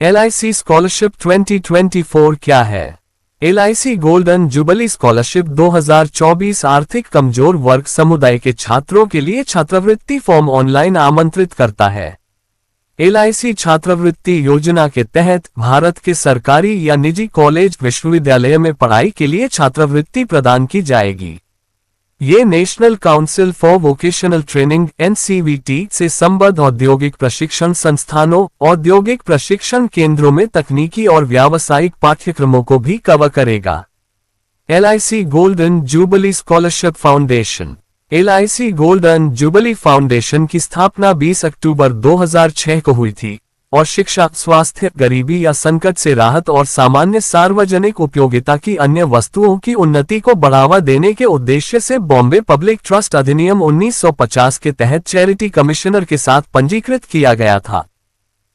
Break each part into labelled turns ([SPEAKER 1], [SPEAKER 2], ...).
[SPEAKER 1] LIC scholarship 2024 क्या है? LIC golden jubilee scholarship 2024 आर्थिक कमजोर वर्ग समुदाय के छात्रों के लिए छात्रवृत्ति फॉर्म ऑनलाइन आमंत्रित करता है। LIC छात्रवृत्ति योजना के तहत भारत के सरकारी या निजी कॉलेज विश्वविद्यालय में पढ़ाई के लिए छात्रवृत्ति प्रदान की जाएगी। ये national council for vocational training NCVT से संबद्ध औद्योगिक प्रशिक्षण संस्थानों, औद्योगिक प्रशिक्षण केंद्रों में तकनीकी और व्यावसायिक पाठ्यक्रमों को भी कवर करेगा। LIC golden jubilee scholarship foundation. LIC golden jubilee foundation की स्थापना 20 अक्टूबर 2006 को हुई थी और शिक्षा, स्वास्थ्य, गरीबी या संकट से राहत और सामान्य सार्वजनिक उपयोगिता की अन्य वस्तुओं की उन्नति को बढ़ावा देने के उद्देश्य से बॉम्बे पब्लिक ट्रस्ट अधिनियम 1950 के तहत चैरिटी कमिश्नर के साथ पंजीकृत किया गया था।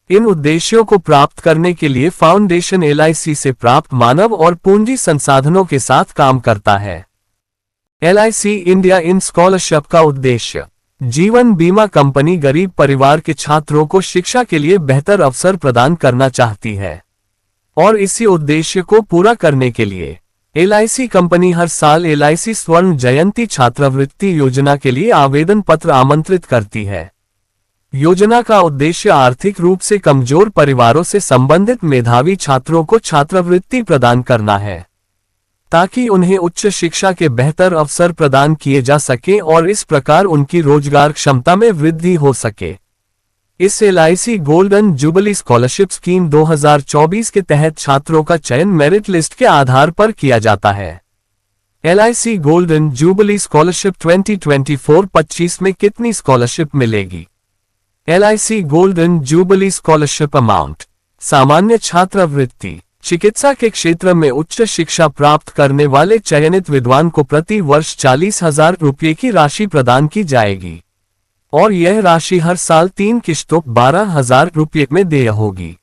[SPEAKER 1] इन उद्देश्यों को प्राप्त करने के लिए फाउंडेशन LIC से प्राप्त मानव और पूंजी संसाधनों के साथ काम करता है। LIC इंडिया इन स्कॉलरशिप का उद्देश्य जीवन बीमा कंपनी गरीब परिवार के छात्रों को शिक्षा के लिए बेहतर अवसर प्रदान करना चाहती है और इसी उद्देश्य को पूरा करने के लिए LIC कंपनी हर साल LIC स्वर्ण जयंती छात्रवृत्ति योजना के लिए आवेदन पत्र आमंत्रित करती है। योजना का उद्देश्य आर्थिक रूप से कमजोर परिवारों से संबंधित मेधावी छात्रों को छात्रवृत्ति प्रदान करना है ताकि उन्हें उच्च शिक्षा के बेहतर अवसर प्रदान किए जा सके और इस प्रकार उनकी रोजगार क्षमता में वृद्धि हो सके। इस LIC golden jubilee scholarship scheme 2024 के तहत छात्रों का चयन मेरिट लिस्ट के आधार पर किया जाता है। LIC गोल्डन जुबली स्कॉलरशिप 2024-25 में कितनी स्कॉलरशिप मिलेगी? LIC golden jubilee scholarship amount. सामान्य छात्रवृत्ति। चिकित्सा के क्षेत्र में उच्च शिक्षा प्राप्त करने वाले चयनित विद्वान को प्रति वर्ष 40,000 रुपये की राशि प्रदान की जाएगी और यह राशि हर साल 3 किश्तों 12,000 रुपये में देय होगी।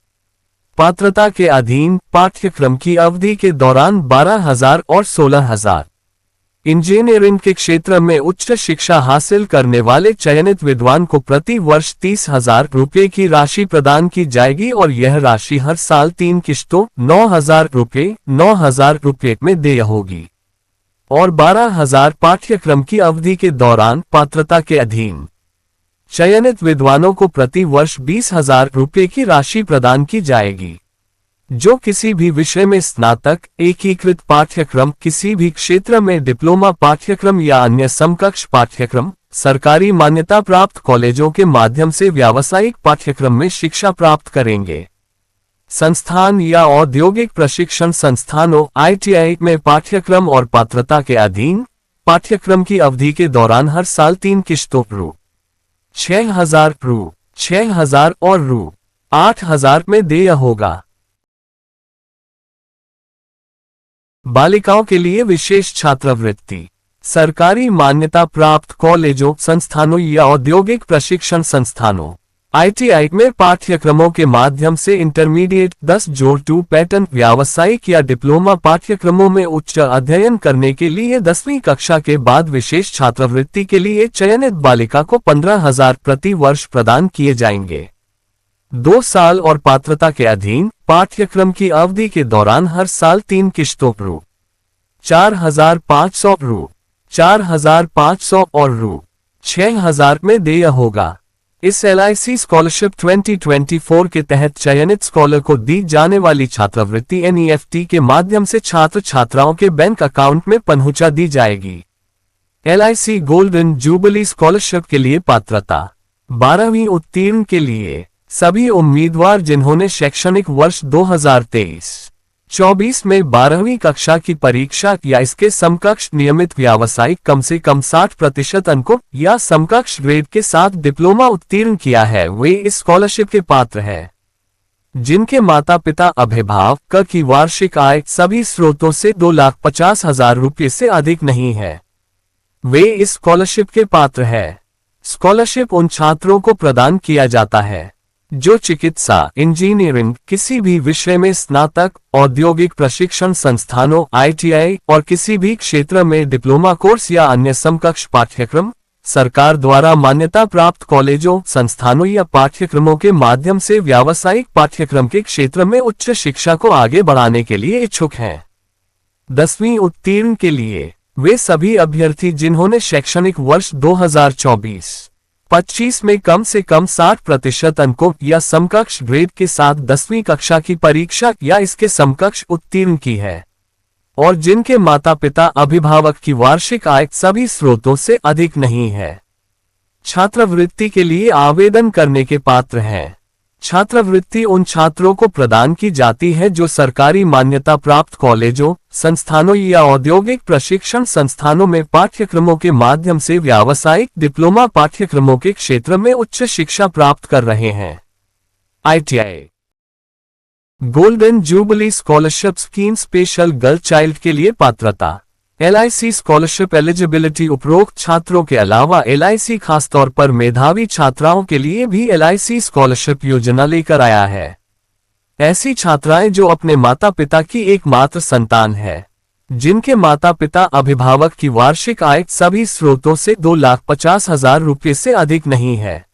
[SPEAKER 1] पात्रता के अधीन पाठ्यक्रम की अवधि के दौरान 12,000 और 16,000। इंजीनियरिंग के क्षेत्र में उच्च शिक्षा हासिल करने वाले चयनित विद्वान को प्रति वर्ष 30,000 रुपये की राशि प्रदान की जाएगी और यह राशि हर साल 3 किश्तों 9,000 रुपये में देय होगी और 12,000 पाठ्यक्रम की अवधि के दौरान पात्रता के अधीन चयनित विद्वानों को प्रति वर्ष 20,000 रुपये की राशि प्रदान की जाएगी जो किसी भी विषय में स्नातक, एकीकृत पाठ्यक्रम, किसी भी क्षेत्र में डिप्लोमा पाठ्यक्रम या अन्य समकक्ष पाठ्यक्रम, सरकारी मान्यता प्राप्त कॉलेजों के माध्यम से व्यावसायिक पाठ्यक्रम में शिक्षा प्राप्त करेंगे। संस्थान या औद्योगिक प्रशिक्षण संस्थानों ITI में पाठ्यक्रम और पात्रता के अधीन पाठ्यक्रम की अवधि के दौरान हर साल 3 किश्तों रु 6,000 और रु 8,000 में देय होगा। बालिकाओं के लिए विशेष छात्रवृत्ति। सरकारी मान्यता प्राप्त कॉलेजों, संस्थानों या औद्योगिक प्रशिक्षण संस्थानों ITI में पाठ्यक्रमों के माध्यम से इंटरमीडिएट 10+2 पैटर्न व्यावसायिक या डिप्लोमा पाठ्यक्रमों में उच्च अध्ययन करने के लिए 10वीं कक्षा के बाद विशेष छात्रवृत्ति के लिए चयनित बालिका को 15,000 प्रति वर्ष प्रदान किए जाएंगे। 2 साल और पात्रता के अधीन पाठ्यक्रम की अवधि के दौरान हर साल 3 किश्तों रु 4,500 और रु 6,000 में देय होगा। इस LIC स्कॉलरशिप 2024 के तहत चयनित स्कॉलर को दी जाने वाली छात्रवृत्ति NEFT के माध्यम से छात्र छात्राओं के बैंक अकाउंट में पहुंचा दी जाएगी। LIC गोल्डन जुबली स्कॉलरशिप के लिए पात्रता। 12वीं उत्तीर्ण के लिए सभी उम्मीदवार जिन्होंने शैक्षणिक वर्ष 2023-24 में 12वीं कक्षा की परीक्षा या इसके समकक्ष नियमित व्यावसायिक कम से कम 60% अंकों या समकक्ष ग्रेड के साथ डिप्लोमा उत्तीर्ण किया है, वे इस स्कॉलरशिप के पात्र हैं। जिनके माता पिता अभिभावक की वार्षिक आय सभी स्रोतों से 2,50,000 रुपये से अधिक नहीं है, वे इस स्कॉलरशिप के पात्र हैं। स्कॉलरशिप उन छात्रों को प्रदान किया जाता है जो चिकित्सा, इंजीनियरिंग, किसी भी विषय में स्नातक, औद्योगिक प्रशिक्षण संस्थानों ITI और किसी भी क्षेत्र में डिप्लोमा कोर्स या अन्य समकक्ष पाठ्यक्रम सरकार द्वारा मान्यता प्राप्त कॉलेजों, संस्थानों या पाठ्यक्रमों के माध्यम से व्यावसायिक पाठ्यक्रम के क्षेत्र में उच्च शिक्षा को आगे बढ़ाने के लिए इच्छुक हैं। 10वीं उत्तीर्ण के लिए वे सभी अभ्यर्थी जिन्होंने शैक्षणिक वर्ष 2024-25 में कम से कम 60% अंकों या समकक्ष ग्रेड के साथ 10वीं कक्षा की परीक्षा या इसके समकक्ष उत्तीर्ण की है और जिनके माता पिता अभिभावक की वार्षिक आय सभी स्रोतों से अधिक नहीं है, छात्रवृत्ति के लिए आवेदन करने के पात्र हैं। छात्रवृत्ति उन छात्रों को प्रदान की जाती है जो सरकारी मान्यता प्राप्त कॉलेजों, संस्थानों या औद्योगिक प्रशिक्षण संस्थानों में पाठ्यक्रमों के माध्यम से व्यावसायिक डिप्लोमा पाठ्यक्रमों के क्षेत्र में उच्च शिक्षा प्राप्त कर रहे हैं। ITI golden jubilee scholarship scheme special girl child के लिए पात्रता। LIC स्कॉलरशिप एलिजिबिलिटी उपरोक्त छात्रों के अलावा LIC खासतौर पर मेधावी छात्राओं के लिए भी LIC स्कॉलरशिप योजना लेकर आया है। ऐसी छात्राएं जो अपने माता पिता की एकमात्र संतान है, जिनके माता पिता अभिभावक की वार्षिक आय सभी स्रोतों से 2,50,000 रुपये से अधिक नहीं है,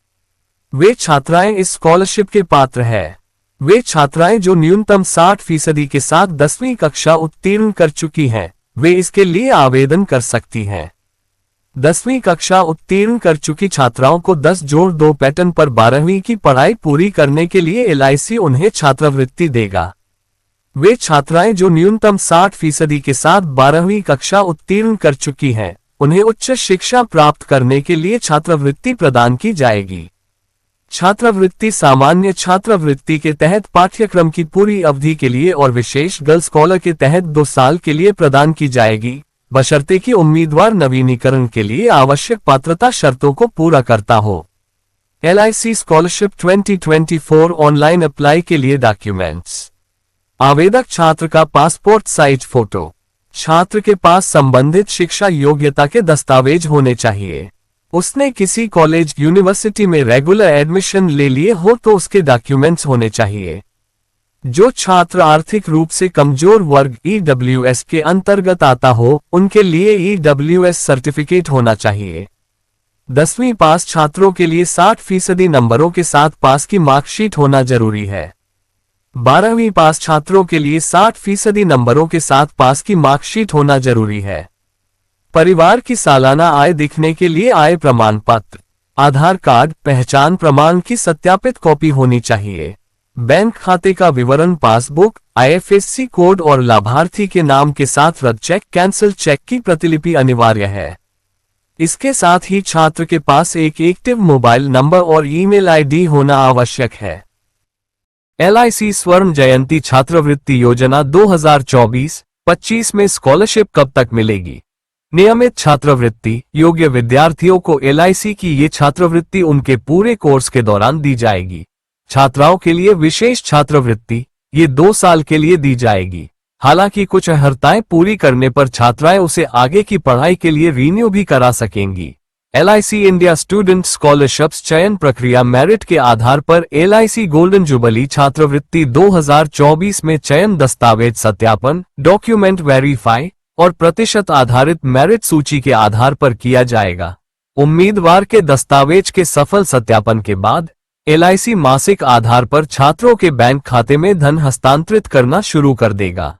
[SPEAKER 1] वे छात्राएं इस स्कॉलरशिप के पात्र है। वे छात्राएं जो न्यूनतम 60% के साथ 10वीं कक्षा उत्तीर्ण कर चुकी हैं, वे इसके लिए आवेदन कर सकती हैं। 10वीं कक्षा उत्तीर्ण कर चुकी छात्राओं को 10+2 पैटर्न पर 12वीं की पढ़ाई पूरी करने के लिए LIC उन्हें छात्रवृत्ति देगा। वे छात्राएं जो न्यूनतम 60% के साथ 12वीं कक्षा उत्तीर्ण कर चुकी हैं, उन्हें उच्च शिक्षा प्राप्त करने के लिए छात्रवृत्ति प्रदान की जाएगी। छात्रवृत्ति सामान्य छात्रवृत्ति के तहत पाठ्यक्रम की पूरी अवधि के लिए और विशेष गर्ल स्कॉलर के तहत 2 साल के लिए प्रदान की जाएगी, बशर्ते कि उम्मीदवार नवीनीकरण के लिए आवश्यक पात्रता शर्तों को पूरा करता हो। LIC स्कॉलरशिप 2024 ऑनलाइन अप्लाई के लिए डॉक्यूमेंट्स। आवेदक छात्र का पासपोर्ट साइज फोटो। छात्र के पास संबंधित शिक्षा योग्यता के दस्तावेज होने चाहिए। उसने किसी कॉलेज यूनिवर्सिटी में रेगुलर एडमिशन ले लिए हो तो उसके डॉक्यूमेंट्स होने चाहिए। जो छात्र आर्थिक रूप से कमजोर वर्ग EWS के अंतर्गत आता हो, उनके लिए EWS सर्टिफिकेट होना चाहिए। 10वीं पास छात्रों के लिए 60% नंबरों के साथ पास की मार्कशीट होना जरूरी है। 12वीं पास छात्रों के लिए 60% नंबरों के साथ पास की मार्कशीट होना जरूरी है। परिवार की सालाना आय दिखने के लिए आय प्रमाण पत्र, आधार कार्ड, पहचान प्रमाण की सत्यापित कॉपी होनी चाहिए। बैंक खाते का विवरण, पासबुक, IFSC कोड और लाभार्थी के नाम के साथ रद्द चेक, कैंसिल चेक की प्रतिलिपि अनिवार्य है। इसके साथ ही छात्र के पास एक एक्टिव मोबाइल नंबर और ईमेल ID होना आवश्यक है। LIC स्वर्ण जयंती छात्रवृत्ति योजना 2024-25 में स्कॉलरशिप कब तक मिलेगी? नियमित छात्रवृत्ति योग्य विद्यार्थियों को LIC की ये छात्रवृत्ति उनके पूरे कोर्स के दौरान दी जाएगी। छात्राओं के लिए विशेष छात्रवृत्ति ये 2 साल के लिए दी जाएगी। हालांकि कुछ अर्हताएं पूरी करने पर छात्राएं उसे आगे की पढ़ाई के लिए रिन्यू भी करा सकेंगी। LIC इंडिया स्टूडेंट स्कॉलरशिप्स चयन प्रक्रिया मेरिट के आधार पर LIC गोल्डन जुबली छात्रवृत्ति 2024 में चयन दस्तावेज सत्यापन, डॉक्यूमेंट वेरीफाई और प्रतिशत आधारित मेरिट सूची के आधार पर किया जाएगा। उम्मीदवार के दस्तावेज के सफल सत्यापन के बाद LIC मासिक आधार पर छात्रों के बैंक खाते में धन हस्तांतरित करना शुरू कर देगा।